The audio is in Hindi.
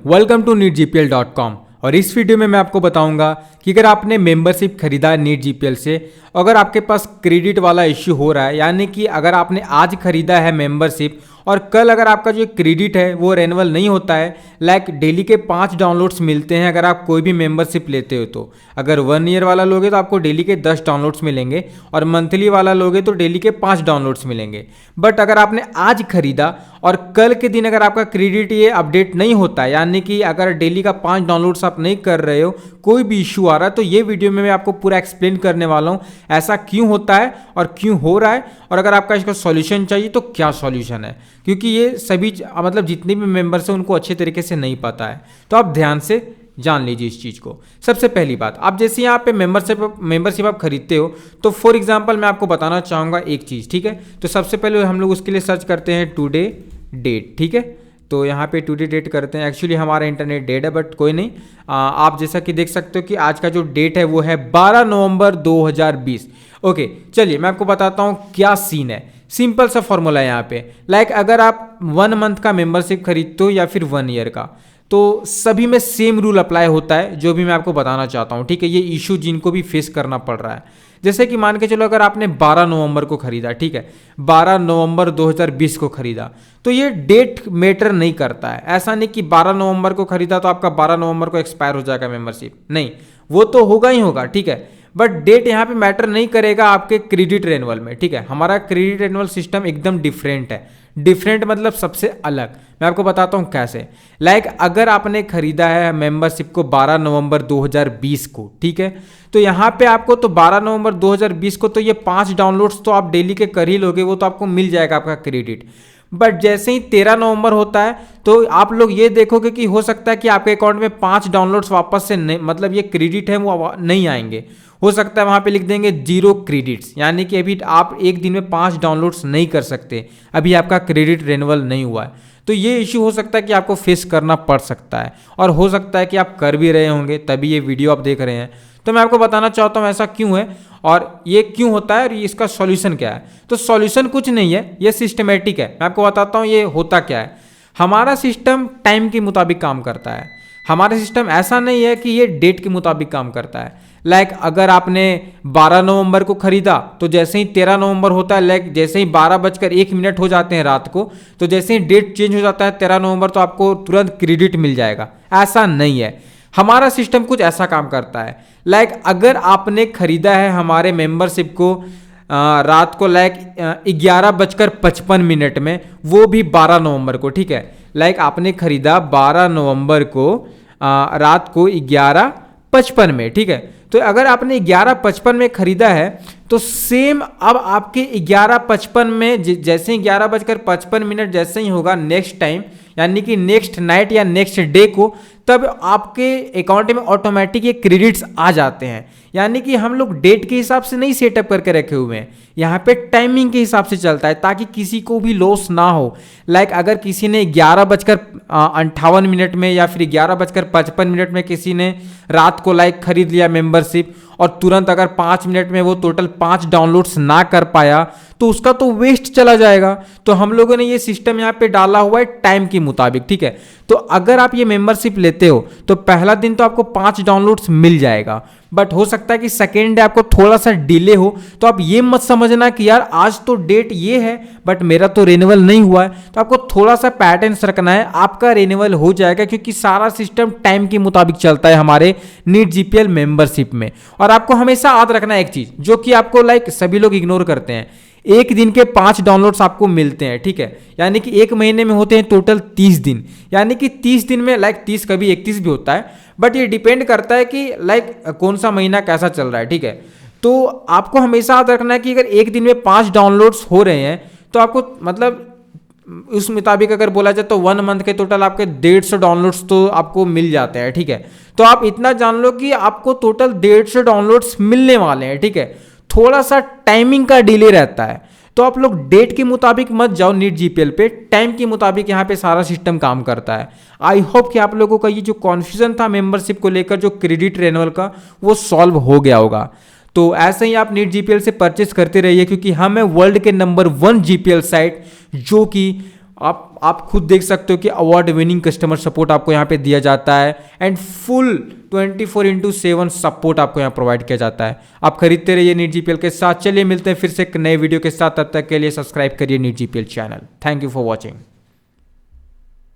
Welcome to NEETGPL.com। और इस वीडियो में मैं आपको बताऊंगा कि अगर आपने मेंबरशिप खरीदा है NEETGPL से, अगर आपके पास क्रेडिट वाला इश्यू हो रहा है, यानी कि अगर आपने आज खरीदा है मेंबरशिप और कल अगर आपका जो क्रेडिट है वो रेन्यूअल नहीं होता है, लाइक डेली के 5 डाउनलोड्स मिलते हैं अगर आप कोई भी मेंबरशिप लेते हो तो। अगर 1 ईयर वाला लोगे तो आपको डेली के 10 डाउनलोड्स मिलेंगे और मंथली वाला लोगे तो डेली के 5 डाउनलोड्स मिलेंगे। बट अगर आपने आज खरीदा और कल के दिन अगर आपका क्रेडिट ये अपडेट नहीं होता है, यानी कि अगर डेली का 5 डाउनलोड्स आप नहीं कर रहे हो, कोई भी इशू आ रहा है, तो ये वीडियो में मैं आपको पूरा एक्सप्लेन करने वाला हूँ ऐसा क्यों होता है और क्यों हो रहा है, और अगर आपका इसका सॉल्यूशन चाहिए तो क्या सॉल्यूशन है, क्योंकि ये सभी मतलब जितने भी मेंबर्स हैं उनको अच्छे तरीके से नहीं पता है। तो आप ध्यान से जान लीजिए इस चीज़ को। सबसे पहली बात, आप जैसे यहाँ पे मेंबरशिप आप खरीदते हो तो फॉर एग्जांपल मैं आपको बताना चाहूँगा एक चीज़, ठीक है। तो सबसे पहले हम लोग उसके लिए सर्च करते हैं टुडे डेट, ठीक है। तो यहाँ पे टुडे डेट करते हैं। एक्चुअली हमारा इंटरनेट डेट है बट कोई नहीं। आप जैसा कि देख सकते हो कि आज का जो डेट है वो है 12 नवंबर 2020। ओके, चलिए मैं आपको बताता हूँ क्या सीन है। सिंपल सा फॉर्मूला है यहाँ पे। लाइक अगर आप 1 मंथ का मेंबरशिप खरीदते हो या फिर 1 ईयर का, तो सभी में सेम रूल अप्लाई होता है जो भी मैं आपको बताना चाहता हूँ, ठीक है। ये इशू जिनको भी फेस करना पड़ रहा है, जैसे कि मान के चलो अगर आपने 12 नवंबर को खरीदा, ठीक है, 12 नवंबर 2020 को खरीदा, तो ये डेट मैटर नहीं करता है। ऐसा नहीं कि 12 नवंबर को खरीदा तो आपका 12 नवंबर को एक्सपायर हो जाएगा मेंबरशिप, नहीं, वो तो होगा ही होगा, ठीक है। बट डेट यहाँ पे मैटर नहीं करेगा आपके क्रेडिट रेन्युअल में, ठीक है। हमारा क्रेडिट रेन्युअल सिस्टम एकदम डिफरेंट है। डिफरेंट मतलब सबसे अलग। मैं आपको बताता हूँ कैसे। लाइक अगर आपने खरीदा है मेंबरशिप को 12 नवंबर 2020 को, ठीक है, तो यहाँ पे आपको तो 12 नवंबर 2020 को तो ये 5 डाउनलोड्स तो आप डेली के कर ही लोगे, वो तो आपको मिल जाएगा आपका क्रेडिट। बट जैसे ही 13 नवंबर होता है तो आप लोग ये देखोगे कि हो सकता है कि आपके अकाउंट में 5 डाउनलोड्स वापस से नहीं, मतलब ये क्रेडिट है वो नहीं आएंगे। हो सकता है वहाँ पे लिख देंगे 0 क्रेडिट्स, यानी कि अभी आप एक दिन में 5 डाउनलोड्स नहीं कर सकते, अभी आपका क्रेडिट रेन्युअल नहीं हुआ है। तो ये इशू हो सकता है कि आपको फेस करना पड़ सकता है, और हो सकता है कि आप कर भी रहे होंगे तभी ये वीडियो आप देख रहे हैं। तो मैं आपको बताना चाहता हूँ ऐसा क्यों है और ये क्यों होता है और इसका सॉल्यूशन क्या है। तो सॉल्यूशन कुछ नहीं है, ये सिस्टमेटिक है। मैं आपको बताता हूँ ये होता क्या है। हमारा सिस्टम टाइम के मुताबिक काम करता है। हमारा सिस्टम ऐसा नहीं है कि ये डेट के मुताबिक काम करता है। लाइक अगर आपने 12 नवंबर को खरीदा तो जैसे ही 13 नवंबर होता है, लाइक जैसे ही 12:01 हो जाते हैं रात को, तो जैसे ही डेट चेंज हो जाता है 13 नवंबर, तो आपको तुरंत क्रेडिट मिल जाएगा। ऐसा नहीं है, हमारा सिस्टम कुछ ऐसा काम करता है। लाइक अगर आपने खरीदा है हमारे मेंबरशिप को रात को लाइक 11:55 में, वो भी 12 नवंबर को, ठीक है। लाइक आपने खरीदा 12 नवंबर को रात को 11:55 में, ठीक है। तो अगर आपने 11:55 में खरीदा है तो सेम अब आपके 11:55 में जैसे ही 11:55 जैसे ही होगा नेक्स्ट टाइम, यानी कि नेक्स्ट नाइट या नेक्स्ट डे को, तब आपके अकाउंट में ऑटोमेटिक ये क्रेडिट्स आ जाते हैं। यानी कि हम लोग डेट के हिसाब से नहीं सेटअप करके रखे हुए हैं, यहाँ पे टाइमिंग के हिसाब से चलता है ताकि किसी को भी लॉस ना हो। लाइक अगर किसी ने 11:58 में या फिर 11:55 में किसी ने रात को लाइक खरीद लिया मेंबरशिप, और तुरंत अगर 5 मिनट में वो टोटल 5 डाउनलोड्स ना कर पाया तो उसका तो वेस्ट चला जाएगा। तो हम लोगों ने ये सिस्टम यहाँ पे डाला हुआ है टाइम के मुताबिक, ठीक है। तो अगर आप ये मेंबरशिप लेते हो तो पहला दिन तो आपको 5 डाउनलोड्स मिल जाएगा, बट हो सकता है कि सेकेंड डे आपको थोड़ा सा डिले हो। तो आप ये मत समझना कि यार आज तो डेट ये है बट मेरा तो रिन्यूअल नहीं हुआ है। तो आपको थोड़ा सा पैटर्न्स रखना है, आपका रिन्यूअल हो जाएगा, क्योंकि सारा सिस्टम टाइम के मुताबिक चलता है हमारे NEETGPL मेंबरशिप में। और आपको हमेशा याद रखना है एक चीज जो कि आपको लाइक सभी लोग इग्नोर करते हैं, एक दिन के 5 डाउनलोड्स आपको मिलते हैं, ठीक है। यानी कि एक महीने में होते हैं टोटल 30 दिन, यानी कि 30 दिन में लाइक 30 कभी 31 भी होता है, बट ये डिपेंड करता है कि लाइक कौन सा महीना कैसा चल रहा है, ठीक है। तो आपको हमेशा याद रखना है कि अगर एक दिन में 5 डाउनलोड्स हो रहे हैं तो आपको मतलब उस मुताबिक अगर बोला जाए तो 1 मंथ के टोटल आपके 150 डाउनलोड्स तो आपको मिल जाते हैं, ठीक है। तो आप इतना जान लो कि आपको टोटल 150 डाउनलोड्स मिलने वाले हैं, ठीक है। थोड़ा सा टाइमिंग का डिले रहता है, तो आप लोग डेट के मुताबिक मत जाओ NEETGPL पे, टाइम के मुताबिक यहाँ पे सारा सिस्टम काम करता है। आई होप कि आप लोगों का ये जो कॉन्फ्यूजन था मेंबरशिप को लेकर जो क्रेडिट रेन्युअल का, वो सॉल्व हो गया होगा। तो ऐसे ही आप NEETGPL से परचेस करते रहिए, क्योंकि हम है वर्ल्ड के नंबर 1 GPL साइट जो कि आप खुद देख सकते हो कि अवार्ड विनिंग कस्टमर सपोर्ट आपको यहाँ पे दिया जाता है एंड फुल 24/7 सपोर्ट आपको यहाँ प्रोवाइड किया जाता है। आप खरीदते रहिए नीट जीपीएल के साथ। चलिए मिलते हैं फिर से एक नए वीडियो के साथ, तब तक के लिए सब्सक्राइब करिए NEET GPL channel. Thank you for watching.